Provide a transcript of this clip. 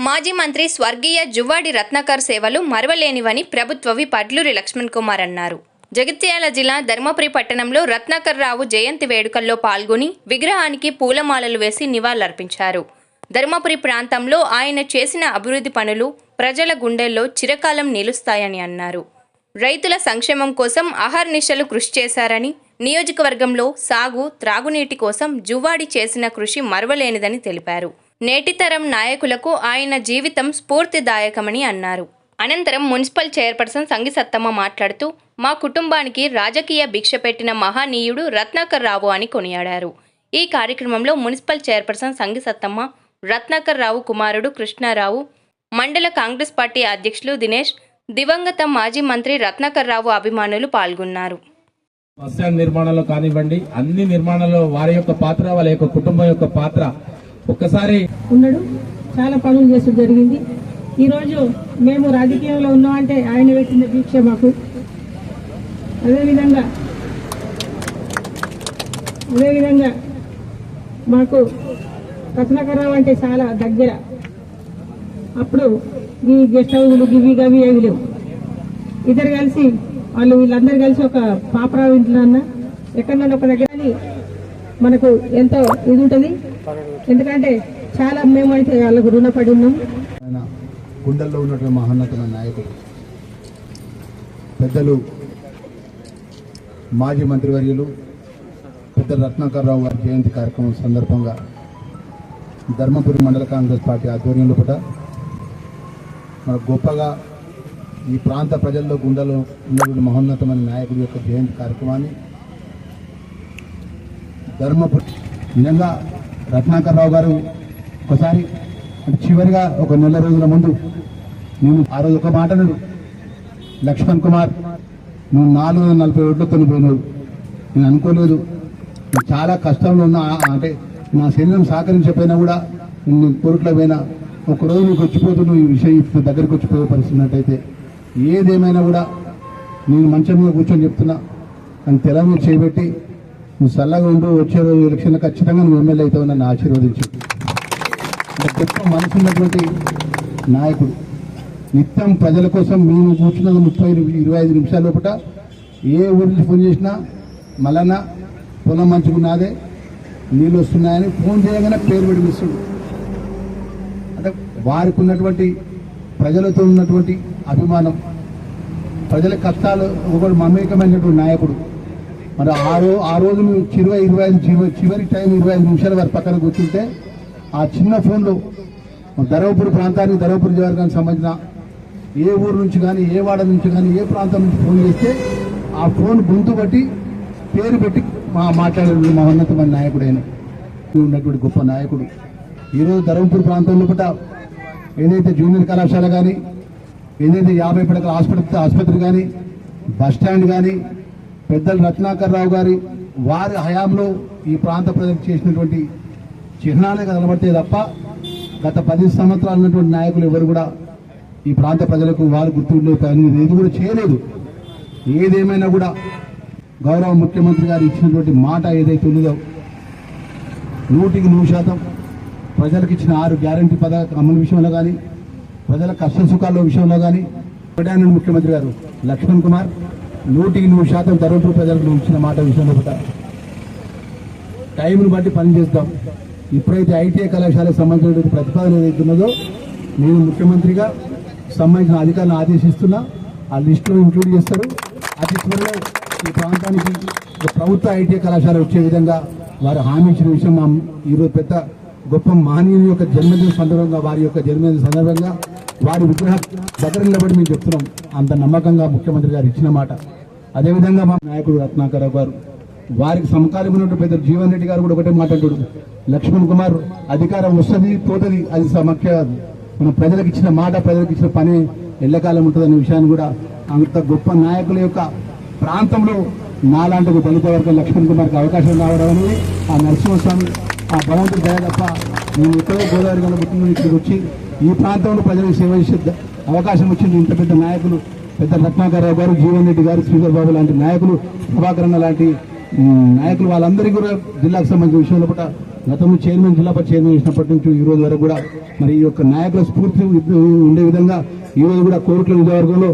మాజీ మంత్రి స్వర్గీయ జువ్వాడి రత్నాకర్ సేవలు మరవలేనివని ప్రభుత్వ విప్ అడ్లూరి లక్ష్మణ్ కుమార్ అన్నారు. జగిత్యాల జిల్లా ధర్మపురి పట్టణంలో రత్నాకర్ రావు జయంతి వేడుకల్లో పాల్గొని విగ్రహానికి పూలమాలలు వేసి నివాళులర్పించారు. ధర్మపురి ప్రాంతంలో ఆయన చేసిన అభివృద్ధి పనులు ప్రజల గుండెల్లో చిరకాలం నిలుస్తాయని అన్నారు. రైతుల సంక్షేమం కోసం అహర్నిశలు కృషి చేశారని, నియోజకవర్గంలో సాగు, త్రాగునీటి కోసం జువ్వాడి చేసిన కృషి మరవలేనిదని తెలిపారు. నేటి తరం నాయకులకు ఆయన జీవితం స్ఫూర్తిదాయకమని అన్నారు. అనంతరం మున్సిపల్ చైర్పర్సన్ సంగి సత్తమ్మ మాట్లాడుతూ, మా కుటుంబానికి రాజకీయ భిక్ష పెట్టిన మహనీయుడు రత్నాకర్ రావు అని కొనియాడారు. ఈ కార్యక్రమంలో మున్సిపల్ చైర్పర్సన్ సంగి సత్తమ్మ, రత్నాకర్ రావు కుమారుడు కృష్ణారావు, మండల కాంగ్రెస్ పార్టీ అధ్యక్షులు దినేష్, దివంగత మాజీ మంత్రి రత్నాకర్ రావు అభిమానులు పాల్గొన్నారు. బస్ స్టాండ్ నిర్మాణంలో కానివ్వండి, అన్ని నిర్మాణంలో వారి యొక్క పాత్ర, వాళ్ళ యొక్క కుటుంబం యొక్క పాత్ర ఒక్కసారి ఉన్నాడు. చాలా పనులు చేస్తూ జరిగింది. ఈరోజు మేము రాజకీయంలో ఉన్నామంటే ఆయన పెట్టిన దీక్ష మాకు. అదేవిధంగా మాకు రత్నాకర్ రావు అంటే చాలా దగ్గర. అప్పుడు ఈ గెస్ట్ హౌస్లు గవి అవి లేవు. ఇద్దరు కలిసి వీళ్ళందరూ కలిసి ఒక పాపరావు ఇంట్లో అన్న ఎక్కడన్నా ఒక దగ్గర మనకు ఎంతో ఇది ఉంటుంది. ఎందుకంటే చాలా మేమైతే వాళ్ళకు రుణపడి ఉన్నాం. గుండెల్లో ఉన్నటువంటి మహోన్నతమైన నాయకులు పెద్దలు మాజీ మంత్రివర్యులు పెద్ద రత్నాకర్ రావు గారి జయంతి కార్యక్రమం సందర్భంగా ధర్మపురి మండల కాంగ్రెస్ పార్టీ ఆధ్వర్యంలో కూడా మన గొప్పగా ఈ ప్రాంత ప్రజల్లో గుండెలో ఉన్నటువంటి మహోన్నతమైన నాయకుడి యొక్క జయంతి కార్యక్రమాన్ని ధర్మపురి నిజంగా రత్నాకర్ రావు గారు ఒకసారి చివరిగా ఒక నెల రోజుల ముందు నేను ఆ రోజు ఒక మాటను, లక్ష్మణ్ కుమార్ నువ్వు 440 ఓట్లతో పోయినావు, నేను అనుకోలేదు, నేను చాలా కష్టంలో ఉన్నా, అంటే నా శరీరం సహకరించకపోయినా కూడా నేను కోర్టులో పోయినా ఒకరోజు నీకు వచ్చిపోతున్నావు, ఈ విషయం దగ్గరికి వచ్చిపోయే పరిస్థితున్నట్టయితే ఏదేమైనా కూడా నేను మంచం మీద కూర్చొని చెప్తున్నా, నన్ను తెల మీద చేయబెట్టి నువ్వు చల్లగా ఉండు, వచ్చే రోజు ఎలక్షన్లో ఖచ్చితంగా నువ్వు ఎమ్మెల్యే అవుతావు నన్ను ఆశీర్వదించు. గొప్ప మనసు ఉన్నటువంటి నాయకుడు. నిత్యం ప్రజల కోసం మేము కూర్చున్నది 30-25 నిమిషాల లోపల ఏ ఊరి నుంచి ఫోన్ చేసినా మళ్ళా పొలం మంచుకున్నదే, నీళ్ళు వస్తున్నాయని ఫోన్ చేయగానే పేరు పెడిపిస్తుంది. అంటే వారికి ఉన్నటువంటి ప్రజలతో ఉన్నటువంటి అభిమానం, ప్రజల కష్టాలు ఒకటి మమేకమైనటువంటి నాయకుడు. మరి ఆ రోజు మేము చివరి టైం 25 నిమిషాల వరకు పక్కన కూర్చుంటే ఆ చిన్న ఫోన్లో ధర్మపురి ప్రాంతానికి, ధర్మపురి నియోజకవర్గానికి సంబంధించిన ఏ ఊరు నుంచి కానీ, ఏ వాడ నుంచి కానీ, ఏ ప్రాంతం నుంచి ఫోన్ చేస్తే ఆ ఫోన్ గొంతు బట్టి పేరు పెట్టి మాట్లాడే మహోన్నతమైన నాయకుడు ఆయన ఉన్నటువంటి గొప్ప నాయకుడు. ఈరోజు ధర్మపురి ప్రాంతంలో కూడా ఏదైతే జూనియర్ కళాశాల కానీ, ఏదైతే 50 పడకల ఆసుపత్రి కానీ, బస్టాండ్ కానీ పెద్దలు రత్నాకర్ రావు గారి వారి హయాంలో ఈ ప్రాంత ప్రజలకు చేసినటువంటి చిహ్నాలే కనబడతాయి తప్ప గత 10 సంవత్సరాలు ఉన్నటువంటి నాయకులు ఎవరు కూడా ఈ ప్రాంత ప్రజలకు వారు గుర్తుండే పని ఏది కూడా చేయలేదు. ఏదేమైనా కూడా గౌరవ ముఖ్యమంత్రి గారు ఇచ్చినటువంటి మాట ఏదైతే ఉన్నదో 100% ప్రజలకు ఇచ్చిన 6 గ్యారంటీ పథకాల అమలు విషయంలో కానీ, ప్రజల కష్ట సుఖాల విషయంలో కానీ ముఖ్యమంత్రి గారు లక్ష్మణ్ కుమార్ 100% ధర్మపురి ప్రజలకు ఇచ్చిన మాట విషయంలో కూడా టైంను బట్టి పనిచేస్తాం. ఇప్పుడైతే ఐటీఐ కళాశాలకు సంబంధించిన ప్రతిపాదన ఏదైతే ఉన్నదో నేను ముఖ్యమంత్రిగా సంబంధించిన అధికారులను ఆదేశిస్తున్నా, ఆ లిస్టులో ఇంక్లూడ్ చేస్తారు. అతి త్వరలో ఈ ప్రాంతానికి ప్రభుత్వ ఐటీఐ కళాశాల వచ్చే విధంగా వారు హామీ ఇచ్చిన విషయం ఈరోజు పెద్ద గొప్ప మహనీయుని యొక్క జన్మదిన సందర్భంగా, వారి యొక్క జన్మదిన సందర్భంగా వారి విగ్రహం దగ్గర నిలబడి మేము చెప్తున్నాం. అంత నమ్మకంగా ముఖ్యమంత్రి గారు ఇచ్చిన మాట. అదేవిధంగా మా నాయకుడు రత్నాకర్ రావు గారు, వారికి సమకాలీన పెద్ద జీవన్ రెడ్డి గారు కూడా ఒకటే మాట్లాడాడు, లక్ష్మణ్ కుమార్ అధికారం వస్తుంది పోతుంది, అది సమఖ్య మన ప్రజలకు ఇచ్చిన మాట, ప్రజలకు ఇచ్చిన పని ఎల్లకాలం ఉంటుందనే విషయాన్ని కూడా అంత గొప్ప నాయకుల యొక్క ప్రాంతంలో నాలాంటి దళిత వర్గం లక్ష్మణ్ కుమార్కి అవకాశం రావడం అనేది ఆ నరసింహస్వామి, ఆ భగవంతుడి దయ తప్ప నేను ఎక్కడో గోదావరి గల పుట్టిన ఇక్కడికి వచ్చి ఈ ప్రాంతంలో ప్రజలకు సేవ చేసే అవకాశం వచ్చింది. ఇంత పెద్ద నాయకులు పెద్ద రత్నాకర్ రావు గారు, జీవన్ రెడ్డి గారు, శ్రీధర్ బాబు లాంటి నాయకులు, ప్రభాకరణ లాంటి నాయకులు వాళ్ళందరికీ కూడా జిల్లాకు సంబంధించిన విషయంలో కూడా గతంలో చైర్మన్ జిల్లా పరిషత్ చైర్మన్ చేసినప్పటి నుంచి ఈ రోజు వరకు కూడా మరి ఈ యొక్క నాయకుల స్ఫూర్తి ఉండే విధంగా ఈ రోజు కూడా కోరుట్ల నియోజకవర్గంలో